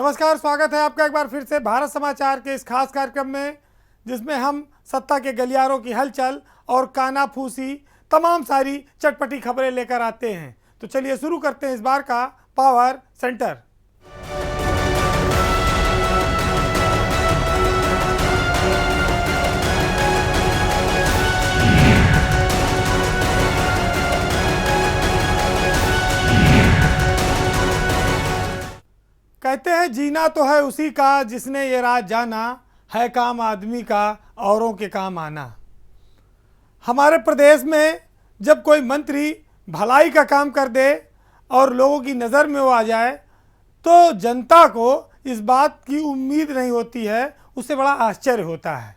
नमस्कार, स्वागत है आपका एक बार फिर से भारत समाचार के इस खास कार्यक्रम में, जिसमें हम सत्ता के गलियारों की हलचल और कानाफूसी तमाम सारी चटपटी खबरें लेकर आते हैं। तो चलिए शुरू करते हैं इस बार का पावर सेंटर। कहते हैं जीना तो है उसी का जिसने ये राज जाना, है काम आदमी का औरों के काम आना। हमारे प्रदेश में जब कोई मंत्री भलाई का काम कर दे और लोगों की नज़र में वो आ जाए तो जनता को इस बात की उम्मीद नहीं होती है, उससे बड़ा आश्चर्य होता है।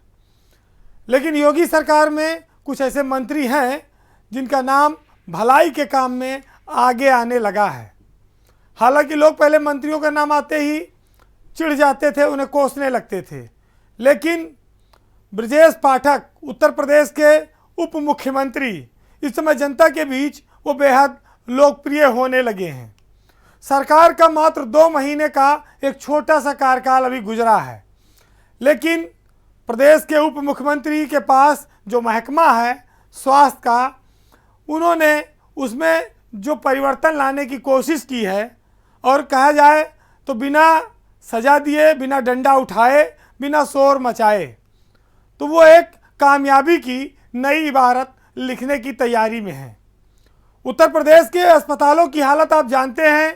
लेकिन योगी सरकार में कुछ ऐसे मंत्री हैं जिनका नाम भलाई के काम में आगे आने लगा है। हालांकि लोग पहले मंत्रियों का नाम आते ही चिढ़ जाते थे, उन्हें कोसने लगते थे, लेकिन ब्रजेश पाठक उत्तर प्रदेश के उप मुख्यमंत्री इस समय जनता के बीच वो बेहद लोकप्रिय होने लगे हैं। सरकार का मात्र 2 महीने का एक छोटा सा कार्यकाल अभी गुजरा है, लेकिन प्रदेश के उप मुख्यमंत्री के पास जो महकमा है स्वास्थ्य का, उन्होंने उसमें जो परिवर्तन लाने की कोशिश की है और कहा जाए तो बिना सजा दिए, बिना डंडा उठाए, बिना शोर मचाए, तो वो एक कामयाबी की नई इबारत लिखने की तैयारी में है। उत्तर प्रदेश के अस्पतालों की हालत आप जानते हैं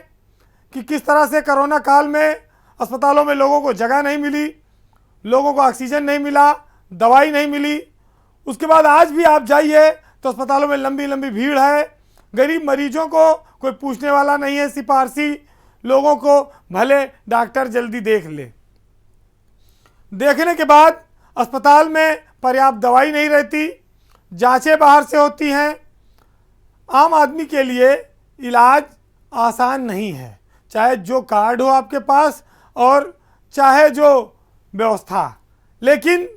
कि किस तरह से कोरोना काल में अस्पतालों में लोगों को जगह नहीं मिली, लोगों को ऑक्सीजन नहीं मिला, दवाई नहीं मिली। उसके बाद आज भी आप जाइए तो अस्पतालों में लंबी लंबी भीड़ है, गरीब मरीजों को कोई पूछने वाला नहीं है, सिफारसी लोगों को भले डॉक्टर जल्दी देख ले। देखने के बाद अस्पताल में पर्याप्त दवाई नहीं रहती, जांचें बाहर से होती हैं। आम आदमी के लिए इलाज आसान नहीं है, चाहे जो कार्ड हो आपके पास और चाहे जो व्यवस्था। लेकिन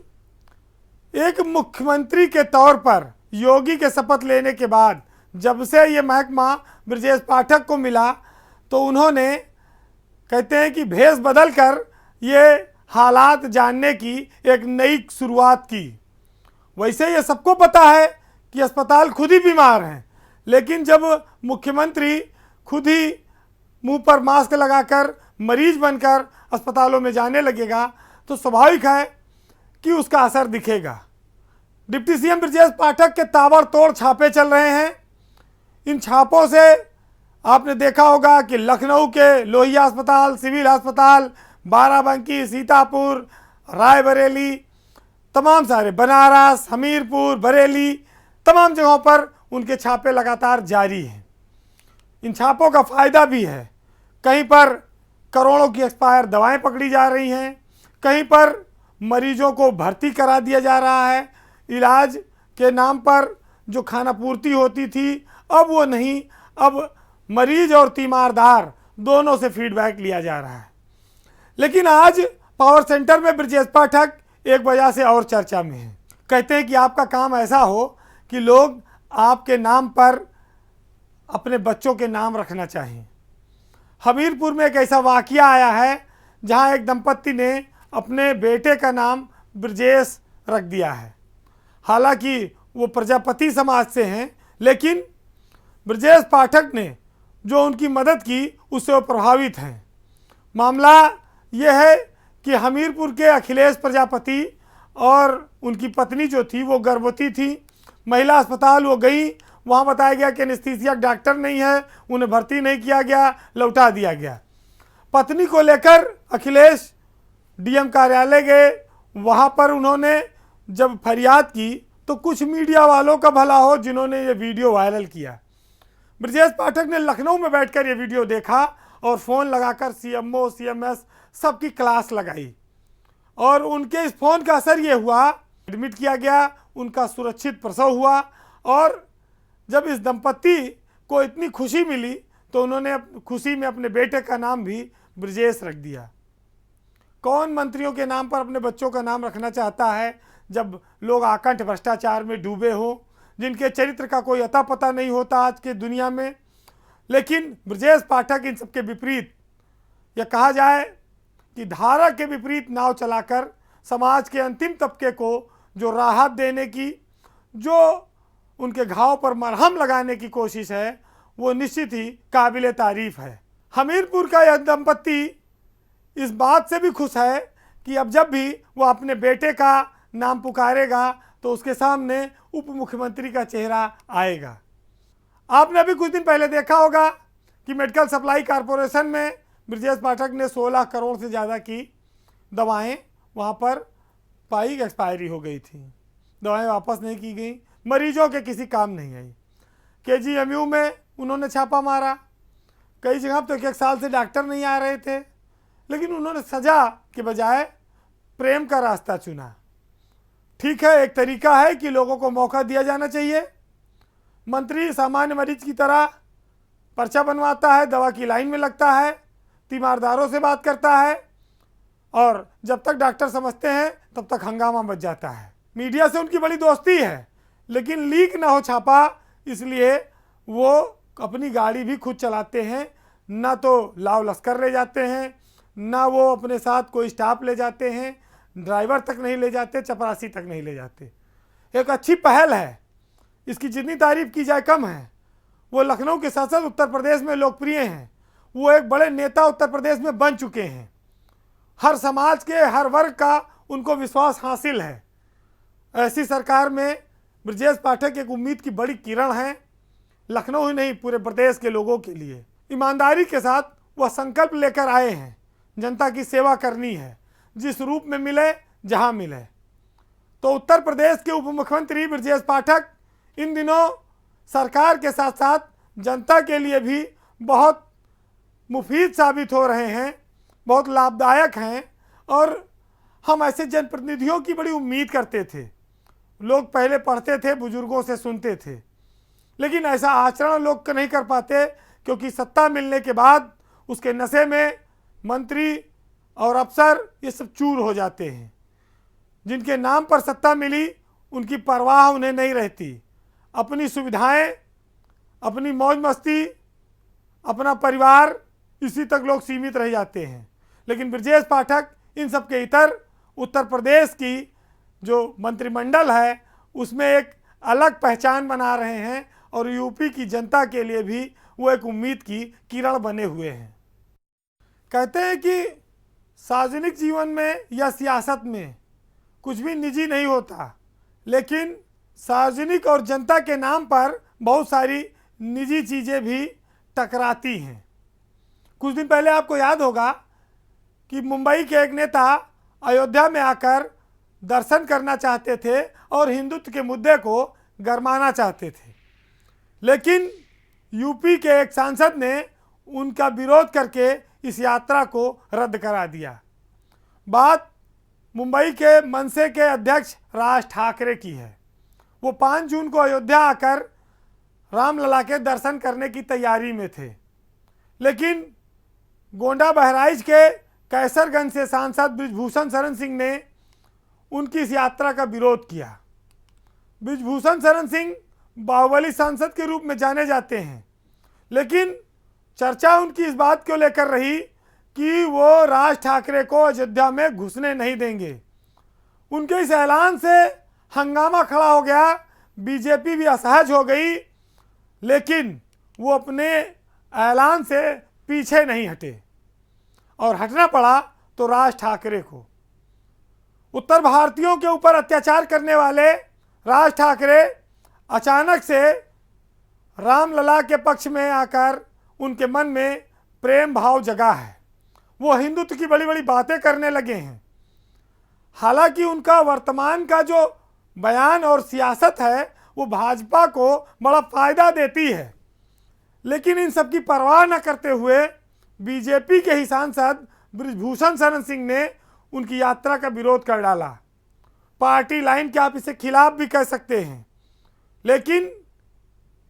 एक मुख्यमंत्री के तौर पर योगी के शपथ लेने के बाद जब से ये महकमा ब्रजेश पाठक को मिला तो उन्होंने कहते हैं कि भेष बदल कर ये हालात जानने की एक नई शुरुआत की। वैसे ये सबको पता है कि अस्पताल खुद ही बीमार हैं, लेकिन जब मुख्यमंत्री खुद ही मुंह पर मास्क लगाकर मरीज बनकर अस्पतालों में जाने लगेगा तो स्वाभाविक है कि उसका असर दिखेगा। डिप्टी सीएम ब्रजेश पाठक के ताबड़तोड़ छापे चल रहे हैं। इन छापों से आपने देखा होगा कि लखनऊ के लोहिया अस्पताल, सिविल अस्पताल, बाराबंकी, सीतापुर, रायबरेली, तमाम सारे बनारस, हमीरपुर, बरेली, तमाम जगहों पर उनके छापे लगातार जारी हैं। इन छापों का फ़ायदा भी है। कहीं पर करोड़ों की एक्सपायर दवाएं पकड़ी जा रही हैं, कहीं पर मरीजों को भर्ती करा दिया जा रहा है। इलाज के नाम पर जो खानापूर्ति होती थी अब वो नहीं, अब मरीज और तीमारदार दोनों से फीडबैक लिया जा रहा है। लेकिन आज पावर सेंटर में ब्रजेश पाठक एक वजह से और चर्चा में है। कहते हैं कि आपका काम ऐसा हो कि लोग आपके नाम पर अपने बच्चों के नाम रखना चाहिए। हमीरपुर में एक ऐसा वाकया आया है जहां एक दंपत्ति ने अपने बेटे का नाम ब्रजेश रख दिया है। हालांकि वो प्रजापति समाज से हैं, लेकिन ब्रजेश पाठक ने जो उनकी मदद की उससे वो प्रभावित हैं। मामला यह है कि हमीरपुर के अखिलेश प्रजापति और उनकी पत्नी जो थी वो गर्भवती थी। महिला अस्पताल वो गई, वहाँ बताया गया कि एनेस्थीसिया डॉक्टर नहीं है, उन्हें भर्ती नहीं किया गया, लौटा दिया गया। पत्नी को लेकर अखिलेश डीएम कार्यालय गए। वहाँ पर उन्होंने जब फरियाद की तो कुछ मीडिया वालों का भला हो जिन्होंने ये वीडियो वायरल किया। ब्रजेश पाठक ने लखनऊ में बैठकर ये वीडियो देखा और फ़ोन लगाकर सीएमओ, सीएमएस सबकी क्लास लगाई और उनके इस फ़ोन का असर ये हुआ, एडमिट किया गया, उनका सुरक्षित प्रसव हुआ। और जब इस दंपत्ति को इतनी खुशी मिली तो उन्होंने खुशी में अपने बेटे का नाम भी ब्रजेश रख दिया। कौन मंत्रियों के नाम पर अपने बच्चों का नाम रखना चाहता है जब लोग आकंठ भ्रष्टाचार में डूबे हों, जिनके चरित्र का कोई अता पता नहीं होता आज के दुनिया में। लेकिन ब्रजेश पाठक इन सबके विपरीत, यह कहा जाए कि धारा के विपरीत नाव चलाकर समाज के अंतिम तबके को जो राहत देने की, जो उनके घाव पर मरहम लगाने की कोशिश है, वो निश्चित ही काबिले तारीफ़ है। हमीरपुर का यह दंपति इस बात से भी खुश है कि अब जब भी वो अपने बेटे का नाम पुकारेगा तो उसके सामने उप मुख्यमंत्री का चेहरा आएगा। आपने अभी कुछ दिन पहले देखा होगा कि मेडिकल सप्लाई कॉरपोरेशन में ब्रजेश पाठक ने 16 करोड़ से ज़्यादा की दवाएं वहां पर पाई एक्सपायरी हो गई थी, दवाएं वापस नहीं की गई, मरीजों के किसी काम नहीं आई। KGMU में उन्होंने छापा मारा, कई जगह तो 1 साल से डॉक्टर नहीं आ रहे थे, लेकिन उन्होंने सजा के बजाय प्रेम का रास्ता चुना। ठीक है, एक तरीका है कि लोगों को मौका दिया जाना चाहिए। मंत्री सामान्य मरीज की तरह पर्चा बनवाता है, दवा की लाइन में लगता है, तीमारदारों से बात करता है, और जब तक डॉक्टर समझते हैं तब तक हंगामा मच जाता है। मीडिया से उनकी बड़ी दोस्ती है, लेकिन लीक ना हो छापा, इसलिए वो अपनी गाड़ी भी खुद चलाते हैं, ना तो लाव लश्कर ले जाते हैं, ना वो अपने साथ कोई स्टाफ ले जाते हैं, ड्राइवर तक नहीं ले जाते, चपरासी तक नहीं ले जाते। एक अच्छी पहल है, इसकी जितनी तारीफ की जाए कम है। वो लखनऊ के सांसद उत्तर प्रदेश में लोकप्रिय हैं, वो एक बड़े नेता उत्तर प्रदेश में बन चुके हैं, हर समाज के हर वर्ग का उनको विश्वास हासिल है। ऐसी सरकार में ब्रजेश पाठक एक उम्मीद की बड़ी किरण है, लखनऊ ही नहीं पूरे प्रदेश के लोगों के लिए। ईमानदारी के साथ वह संकल्प लेकर आए हैं, जनता की सेवा करनी है, जिस रूप में मिले जहां मिले। तो उत्तर प्रदेश के उप मुख्यमंत्री ब्रजेश पाठक इन दिनों सरकार के साथ साथ जनता के लिए भी बहुत मुफीद साबित हो रहे हैं, बहुत लाभदायक हैं, और हम ऐसे जनप्रतिनिधियों की बड़ी उम्मीद करते थे। लोग पहले पढ़ते थे, बुजुर्गों से सुनते थे, लेकिन ऐसा आचरण लोग नहीं कर पाते, क्योंकि सत्ता मिलने के बाद उसके नशे में मंत्री और अफसर ये सब चूर हो जाते हैं। जिनके नाम पर सत्ता मिली उनकी परवाह उन्हें नहीं रहती, अपनी सुविधाएं, अपनी मौज मस्ती, अपना परिवार, इसी तक लोग सीमित रह जाते हैं। लेकिन ब्रजेश पाठक इन सब के इतर उत्तर प्रदेश की जो मंत्रिमंडल है उसमें एक अलग पहचान बना रहे हैं, और यूपी की जनता के लिए भी वो एक उम्मीद की किरण बने हुए हैं। कहते हैं कि सार्वजनिक जीवन में या सियासत में कुछ भी निजी नहीं होता, लेकिन सार्वजनिक और जनता के नाम पर बहुत सारी निजी चीज़ें भी टकराती हैं। कुछ दिन पहले आपको याद होगा कि मुंबई के एक नेता अयोध्या में आकर दर्शन करना चाहते थे और हिंदुत्व के मुद्दे को गरमाना चाहते थे, लेकिन यूपी के एक सांसद ने उनका विरोध करके इस यात्रा को रद्द करा दिया। बात मुंबई के मनसे के अध्यक्ष राज ठाकरे की है। वो 5 जून को अयोध्या आकर रामलला के दर्शन करने की तैयारी में थे, लेकिन गोंडा बहराइच के कैसरगंज से सांसद बृजभूषण शरण सिंह ने उनकी इस यात्रा का विरोध किया। बृजभूषण शरण सिंह बाहुबली सांसद के रूप में जाने जाते हैं, लेकिन चर्चा उनकी इस बात को लेकर रही कि वो राज ठाकरे को अयोध्या में घुसने नहीं देंगे। उनके इस ऐलान से हंगामा खड़ा हो गया, बीजेपी भी असहज हो गई, लेकिन वो अपने ऐलान से पीछे नहीं हटे, और हटना पड़ा तो राज ठाकरे को। उत्तर भारतीयों के ऊपर अत्याचार करने वाले राज ठाकरे अचानक से रामलला के पक्ष में आकर उनके मन में प्रेम भाव जगा है, वो हिंदुत्व की बड़ी बड़ी बातें करने लगे हैं। हालांकि उनका वर्तमान का जो बयान और सियासत है वो भाजपा को बड़ा फायदा देती है, लेकिन इन सब की परवाह न करते हुए बीजेपी के ही सांसद बृजभूषण शरण सिंह ने उनकी यात्रा का विरोध कर डाला। पार्टी लाइन के आप इसे खिलाफ भी कह सकते हैं, लेकिन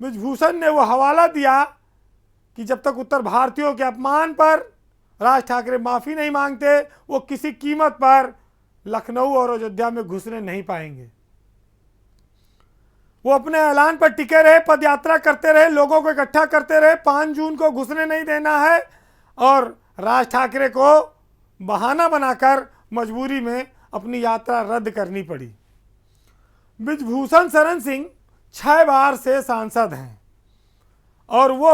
बृजभूषण ने वो हवाला दिया कि जब तक उत्तर भारतीयों के अपमान पर राज ठाकरे माफ़ी नहीं मांगते, वो किसी कीमत पर लखनऊ और अयोध्या में घुसने नहीं पाएंगे। वो अपने ऐलान पर टिके रहे, पदयात्रा करते रहे, लोगों को इकट्ठा करते रहे, 5 जून को घुसने नहीं देना है, और राज ठाकरे को बहाना बनाकर मजबूरी में अपनी यात्रा रद्द करनी पड़ी। बृजभूषण शरण सिंह 6 बार से सांसद हैं और वो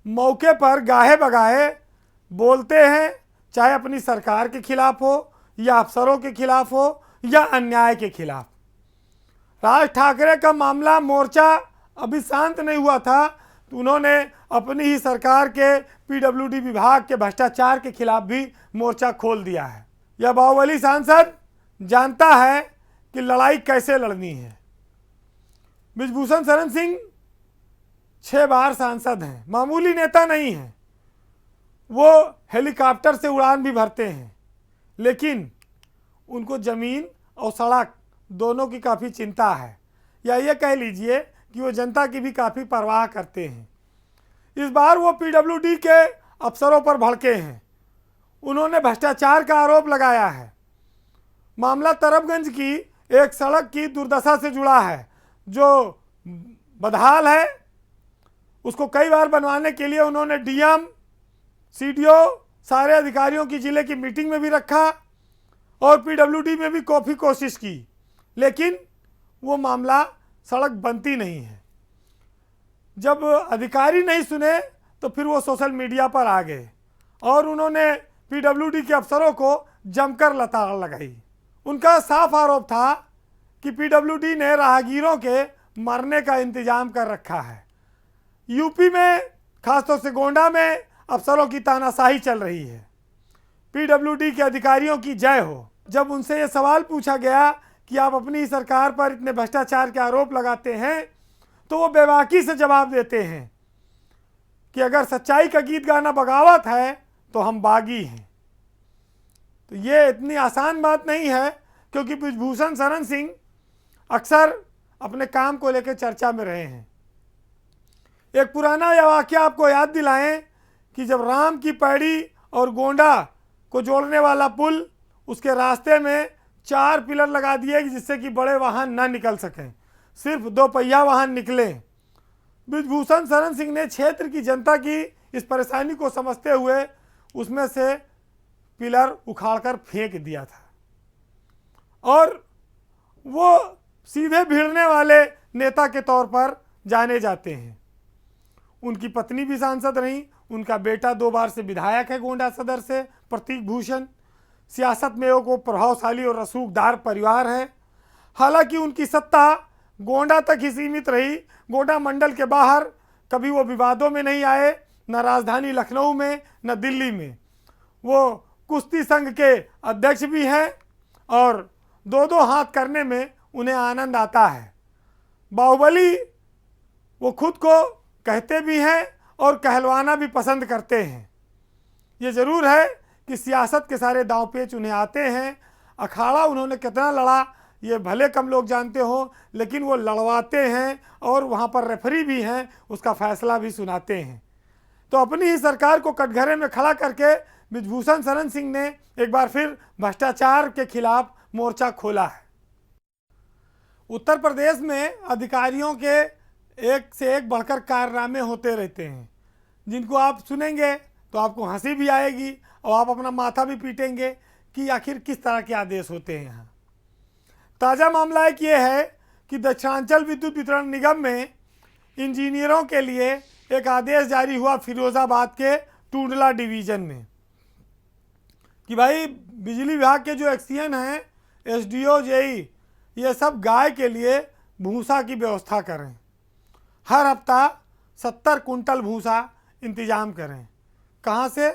मौके पर गाहे बगाहे बोलते हैं, चाहे अपनी सरकार के खिलाफ हो या अफसरों के खिलाफ हो या अन्याय के खिलाफ। राज ठाकरे का मामला मोर्चा अभी शांत नहीं हुआ था तो उन्होंने अपनी ही सरकार के पीडब्ल्यूडी विभाग के भ्रष्टाचार के खिलाफ भी मोर्चा खोल दिया है। यह बाहुबली सांसद जानता है कि लड़ाई कैसे लड़नी है। बृजभूषण शरण सिंह 6 बार सांसद हैं, मामूली नेता नहीं हैं। वो हेलीकॉप्टर से उड़ान भी भरते हैं, लेकिन उनको ज़मीन और सड़क दोनों की काफ़ी चिंता है, या ये कह लीजिए कि वो जनता की भी काफ़ी परवाह करते हैं। इस बार वो पीडब्ल्यूडी के अफसरों पर भड़के हैं। उन्होंने भ्रष्टाचार का आरोप लगाया है। मामला तरबगंज की एक सड़क की दुर्दशा से जुड़ा है जो बदहाल है। उसको कई बार बनवाने के लिए उन्होंने डीएम, सीडीओ, सारे अधिकारियों की जिले की मीटिंग में भी रखा और पीडब्ल्यूडी में भी काफ़ी कोशिश की, लेकिन वो मामला सड़क बनती नहीं है। जब अधिकारी नहीं सुने तो फिर वो सोशल मीडिया पर आ गए और उन्होंने पीडब्ल्यूडी के अफसरों को जमकर लताड़ लगाई। उनका साफ आरोप था कि पीडब्ल्यूडी ने राहगीरों के मरने का इंतजाम कर रखा है। यूपी में खासतौर से गोंडा में अफसरों की तानाशाही चल रही है। पीडब्ल्यूडी के अधिकारियों की जय हो। जब उनसे ये सवाल पूछा गया कि आप अपनी सरकार पर इतने भ्रष्टाचार के आरोप लगाते हैं, तो वो बेबाकी से जवाब देते हैं कि अगर सच्चाई का गीत गाना बगावत है तो हम बागी हैं। तो ये इतनी आसान बात नहीं है, क्योंकि बृजभूषण शरण सिंह अक्सर अपने काम को लेकर चर्चा में रहे हैं। एक पुराना यह वाक़या आपको याद दिलाएं कि जब राम की पैड़ी और गोंडा को जोड़ने वाला पुल, उसके रास्ते में 4 पिलर लगा दिए जिससे कि बड़े वाहन ना निकल सकें, सिर्फ 2 पहिया वाहन निकले। बृजभूषण शरण सिंह ने क्षेत्र की जनता की इस परेशानी को समझते हुए उसमें से पिलर उखाड़कर फेंक दिया था और वो सीधे भिड़ने वाले नेता के तौर पर जाने जाते हैं। उनकी पत्नी भी सांसद रहीं, उनका बेटा 2 बार से विधायक है गोंडा सदर से, प्रतीक भूषण। सियासत में वो प्रभावशाली और रसूखदार परिवार है। हालांकि उनकी सत्ता गोंडा तक ही सीमित रही। गोंडा मंडल के बाहर कभी वो विवादों में नहीं आए, न राजधानी लखनऊ में न दिल्ली में। वो कुश्ती संघ के अध्यक्ष भी हैं और 2-2 हाथ करने में उन्हें आनंद आता है। बाहुबली वो खुद को कहते भी हैं और कहलवाना भी पसंद करते हैं। ये ज़रूर है कि सियासत के सारे दांव पेच उन्हें आते हैं। अखाड़ा उन्होंने कितना लड़ा ये भले कम लोग जानते हो, लेकिन वो लड़वाते हैं और वहाँ पर रेफरी भी हैं, उसका फैसला भी सुनाते हैं। तो अपनी ही सरकार को कटघरे में खड़ा करके बृजभूषण शरण सिंह ने एक बार फिर भ्रष्टाचार के खिलाफ मोर्चा खोला है। उत्तर प्रदेश में अधिकारियों के एक से एक बढ़कर कारनामे होते रहते हैं, जिनको आप सुनेंगे तो आपको हंसी भी आएगी और आप अपना माथा भी पीटेंगे कि आखिर किस तरह के आदेश होते हैं यहाँ। ताज़ा मामला एक ये है कि दक्षिणांचल विद्युत वितरण निगम में इंजीनियरों के लिए एक आदेश जारी हुआ फिरोज़ाबाद के टूंडला डिवीज़न में कि भाई बिजली विभाग के जो एक्सीएन हैं, एसडीओ, जेई, ये सब गाय के लिए भूसा की व्यवस्था करें। हर हफ्ता 70 कुंटल भूसा इंतजाम करें। कहाँ से?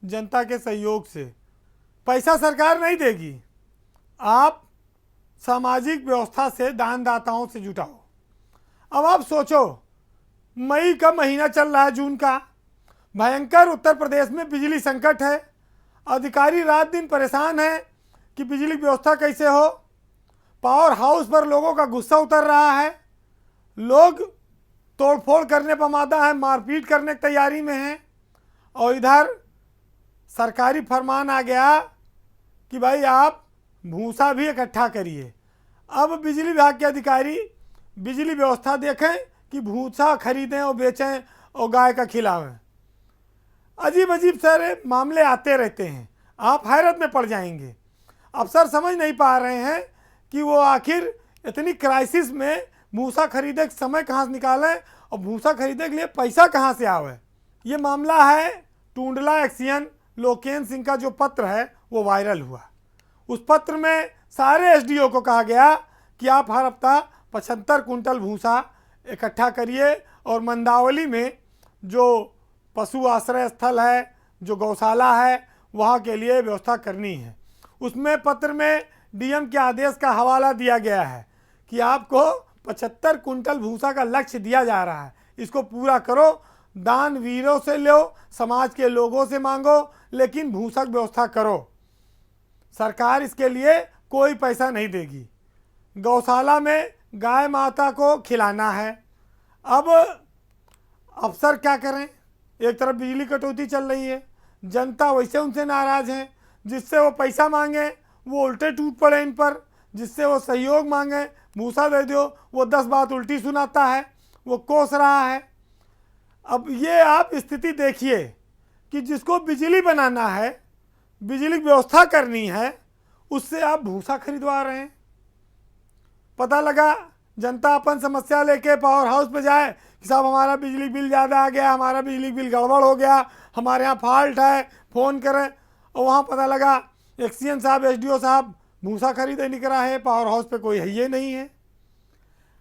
जनता के सहयोग से। पैसा सरकार नहीं देगी, आप सामाजिक व्यवस्था से दानदाताओं से जुटाओ। अब आप सोचो, मई का महीना चल रहा है, जून का, भयंकर उत्तर प्रदेश में बिजली संकट है। अधिकारी रात दिन परेशान हैं कि बिजली व्यवस्था कैसे हो। पावर हाउस पर लोगों का गुस्सा उतर रहा है, लोग तोड़फोड़ करने पर आमादा है, मारपीट करने की तैयारी में हैं। और इधर सरकारी फरमान आ गया कि भाई आप भूसा भी इकट्ठा करिए। अब बिजली विभाग के अधिकारी बिजली व्यवस्था देखें कि भूसा खरीदें और बेचें और गाय का खिलावें। अजीब अजीब सारे मामले आते रहते हैं। आप हैरत में पड़ जाएंगे। अफसर समझ नहीं पा रहे हैं कि वो आखिर इतनी क्राइसिस में भूसा खरीदे के समय कहाँ से निकालें और भूसा खरीदने के लिए पैसा कहाँ से आवे। ये मामला है टुंडला एक्सियन लोकेन सिंह का जो पत्र है वो वायरल हुआ। उस पत्र में सारे एसडीओ को कहा गया कि आप हर हफ्ता 75 कुंटल भूसा इकट्ठा करिए और मंदावली में जो पशु आश्रय स्थल है, जो गौशाला है, वहाँ के लिए व्यवस्था करनी है। उसमें पत्र में डीएम के आदेश का हवाला दिया गया है कि आपको 75 कुंटल भूसा का लक्ष्य दिया जा रहा है, इसको पूरा करो, दान वीरों से लो, समाज के लोगों से मांगो, लेकिन भूसा की व्यवस्था करो। सरकार इसके लिए कोई पैसा नहीं देगी। गौशाला में गाय माता को खिलाना है। अब अफसर क्या करें, एक तरफ बिजली कटौती चल रही है, जनता वैसे उनसे नाराज़ है, जिससे वो पैसा मांगे वो उल्टे टूट पड़े इन पर, जिससे वो सहयोग मांगे भूसा दे दो वो 10 बात उल्टी सुनाता है, वो कोस रहा है। अब ये आप स्थिति देखिए कि जिसको बिजली बनाना है, बिजली की व्यवस्था करनी है, उससे आप भूसा खरीदवा रहे हैं। पता लगा जनता अपन समस्या लेके पावर हाउस पे जाए कि साहब हमारा बिजली बिल ज़्यादा आ गया, हमारा बिजली बिल गड़बड़ हो गया, हमारे यहाँ फॉल्ट है, फ़ोन करें, और वहाँ पता लगा एक्सीएन साहब, एसडीओ साहब भूसा खरीदे नहीं करा है, पावर हाउस पे कोई है ये नहीं है।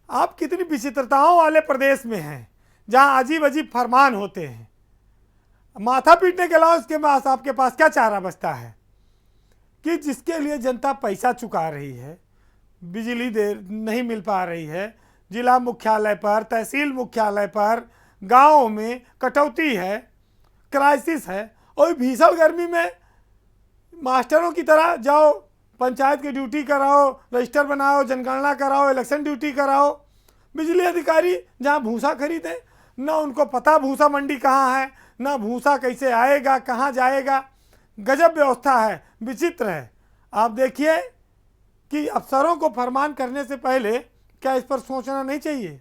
आप कितनी विचित्रताओं वाले प्रदेश में हैं जहाँ अजीब अजीब फरमान होते हैं। माथा पीटने के अलावा उसके पास आपके पास क्या चारा बचता है कि जिसके लिए जनता पैसा चुका रही है, बिजली दे नहीं मिल पा रही है, जिला मुख्यालय पर, तहसील मुख्यालय पर, गाँव में कटौती है, क्राइसिस है, और भीषण गर्मी में मास्टरों की तरह जाओ, पंचायत की ड्यूटी कराओ, रजिस्टर बनाओ, जनगणना कराओ, इलेक्शन ड्यूटी कराओ। बिजली अधिकारी जहाँ भूसा खरीदें, ना उनको पता भूसा मंडी कहाँ है, ना भूसा कैसे आएगा, कहाँ जाएगा। गजब व्यवस्था है, विचित्र है। आप देखिए कि अफसरों को फरमान करने से पहले क्या इस पर सोचना नहीं चाहिए।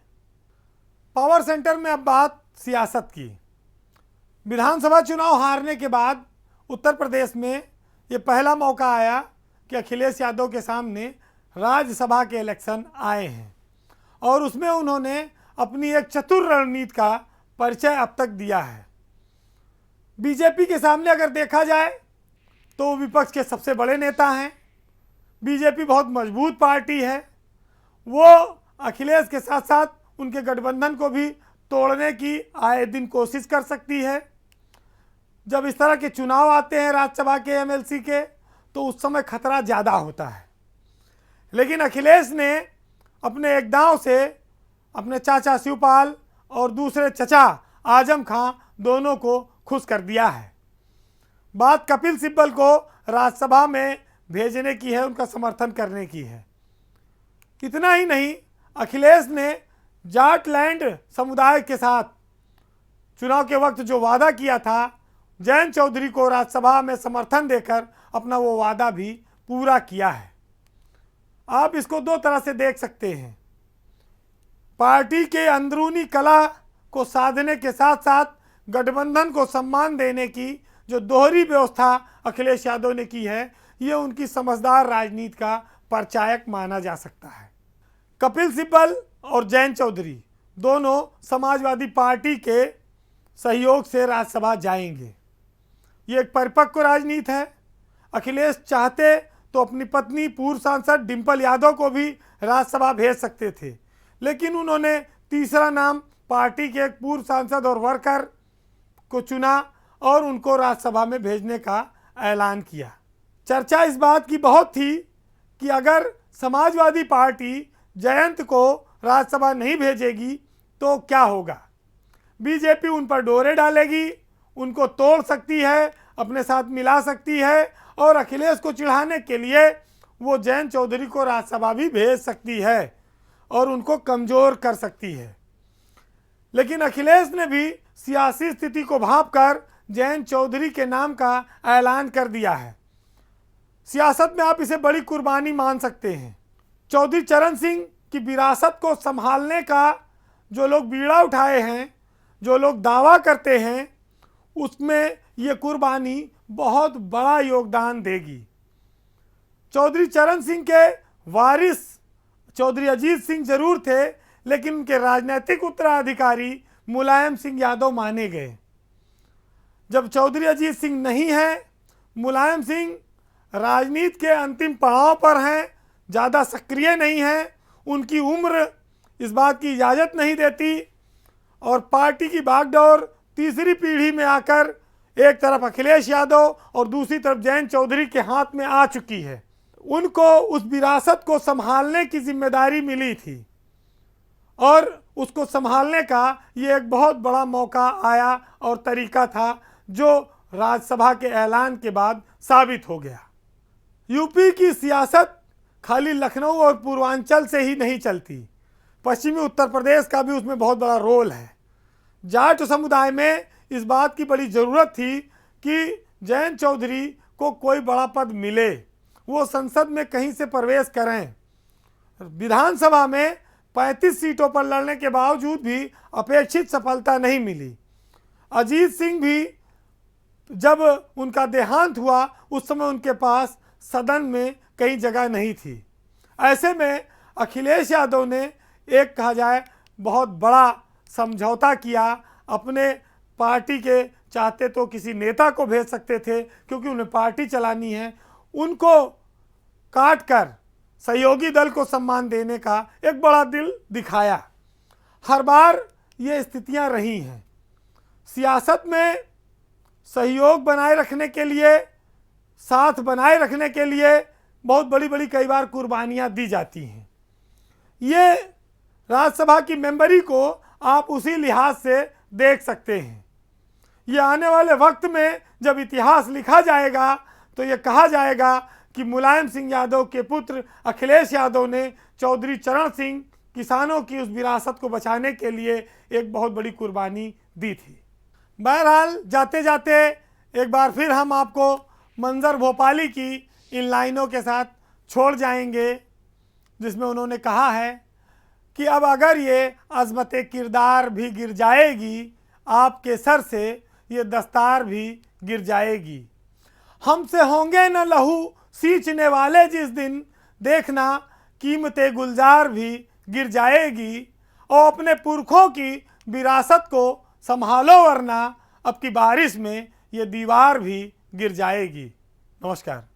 पावर सेंटर में अब बात सियासत की। विधानसभा चुनाव हारने के बाद उत्तर प्रदेश में ये पहला मौका आया कि अखिलेश यादव के सामने राज्यसभा के इलेक्शन आए हैं और उसमें उन्होंने अपनी एक चतुर रणनीति का परिचय अब तक दिया है। बीजेपी के सामने अगर देखा जाए तो विपक्ष के सबसे बड़े नेता हैं। बीजेपी बहुत मजबूत पार्टी है, वो अखिलेश के साथ साथ उनके गठबंधन को भी तोड़ने की आए दिन कोशिश कर सकती है। जब इस तरह के चुनाव आते हैं राज्यसभा के, एमएलसी के, तो उस समय खतरा ज़्यादा होता है। लेकिन अखिलेश ने अपने एक दांव से अपने चाचा शिवपाल और दूसरे चचा आजम खां दोनों को खुश कर दिया है। बात कपिल सिब्बल को राज्यसभा में भेजने की है, उनका समर्थन करने की है। इतना ही नहीं, अखिलेश ने जाटलैंड समुदाय के साथ चुनाव के वक्त जो वादा किया था, जयंत चौधरी को राज्यसभा में समर्थन देकर अपना वो वादा भी पूरा किया है। आप इसको दो तरह से देख सकते हैं। पार्टी के अंदरूनी कला को साधने के साथ साथ गठबंधन को सम्मान देने की जो दोहरी व्यवस्था अखिलेश यादव ने की है, ये उनकी समझदार राजनीति का परिचायक माना जा सकता है। कपिल सिब्बल और जयंत चौधरी दोनों समाजवादी पार्टी के सहयोग से राज्यसभा जाएंगे। ये एक परिपक्व राजनीति है। अखिलेश चाहते तो अपनी पत्नी पूर्व सांसद डिंपल यादव को भी राज्यसभा भेज सकते थे, लेकिन उन्होंने तीसरा नाम पार्टी के एक पूर्व सांसद और वर्कर को चुना और उनको राज्यसभा में भेजने का ऐलान किया। चर्चा इस बात की बहुत थी कि अगर समाजवादी पार्टी जयंत को राज्यसभा नहीं भेजेगी तो क्या होगा। बीजेपी उन पर डोरे डालेगी, उनको तोड़ सकती है, अपने साथ मिला सकती है और अखिलेश को चिढ़ाने के लिए वो जयंत चौधरी को राज्यसभा भी भेज सकती है और उनको कमज़ोर कर सकती है। लेकिन अखिलेश ने भी सियासी स्थिति को भांपकर जयंत चौधरी के नाम का ऐलान कर दिया है। सियासत में आप इसे बड़ी कुर्बानी मान सकते हैं। चौधरी चरण सिंह की विरासत को संभालने का जो लोग बीड़ा उठाए हैं, जो लोग दावा करते हैं, उसमें ये कुर्बानी बहुत बड़ा योगदान देगी। चौधरी चरण सिंह के वारिस चौधरी अजीत सिंह जरूर थे, लेकिन उनके राजनीतिक उत्तराधिकारी मुलायम सिंह यादव माने गए। जब चौधरी अजीत सिंह नहीं है, मुलायम सिंह राजनीति के अंतिम पड़ाव पर हैं, ज़्यादा सक्रिय नहीं हैं, उनकी उम्र इस बात की इजाज़त नहीं देती और पार्टी की बागडोर तीसरी पीढ़ी में आकर एक तरफ अखिलेश यादव और दूसरी तरफ जयंत चौधरी के हाथ में आ चुकी है। उनको उस विरासत को संभालने की जिम्मेदारी मिली थी और उसको संभालने का ये एक बहुत बड़ा मौका आया और तरीका था, जो राज्यसभा के ऐलान के बाद साबित हो गया। यूपी की सियासत खाली लखनऊ और पूर्वांचल से ही नहीं चलती, पश्चिमी उत्तर प्रदेश का भी उसमें बहुत बड़ा रोल है। जाट समुदाय में इस बात की बड़ी ज़रूरत थी कि जयंत चौधरी को कोई बड़ा पद मिले, वो संसद में कहीं से प्रवेश करें। विधानसभा में 35 सीटों पर लड़ने के बावजूद भी अपेक्षित सफलता नहीं मिली। अजीत सिंह भी जब उनका देहांत हुआ, उस समय उनके पास सदन में कहीं जगह नहीं थी। ऐसे में अखिलेश यादव ने एक कहा जाए बहुत बड़ा समझौता किया। अपने पार्टी के चाहते तो किसी नेता को भेज सकते थे, क्योंकि उन्हें पार्टी चलानी है, उनको काट कर सहयोगी दल को सम्मान देने का एक बड़ा दिल दिखाया। हर बार ये स्थितियां रही हैं। सियासत में सहयोग बनाए रखने के लिए, साथ बनाए रखने के लिए बहुत बड़ी बड़ी कई बार कुर्बानियां दी जाती हैं। ये राज्यसभा की मेंबरी को आप उसी लिहाज से देख सकते हैं। ये आने वाले वक्त में जब इतिहास लिखा जाएगा तो ये कहा जाएगा कि मुलायम सिंह यादव के पुत्र अखिलेश यादव ने चौधरी चरण सिंह किसानों की उस विरासत को बचाने के लिए एक बहुत बड़ी कुर्बानी दी थी। बहरहाल जाते जाते एक बार फिर हम आपको मंजर भोपाली की इन लाइनों के साथ छोड़ जाएंगे, जिसमें उन्होंने कहा है कि अब अगर ये अज़मत किरदार भी गिर जाएगी, आपके सर से ये दस्तार भी गिर जाएगी। हमसे होंगे न लहू सींचने वाले जिस दिन, देखना कीमते गुलजार भी गिर जाएगी। और अपने पुरखों की विरासत को संभालो, वरना अब की बारिश में ये दीवार भी गिर जाएगी। नमस्कार।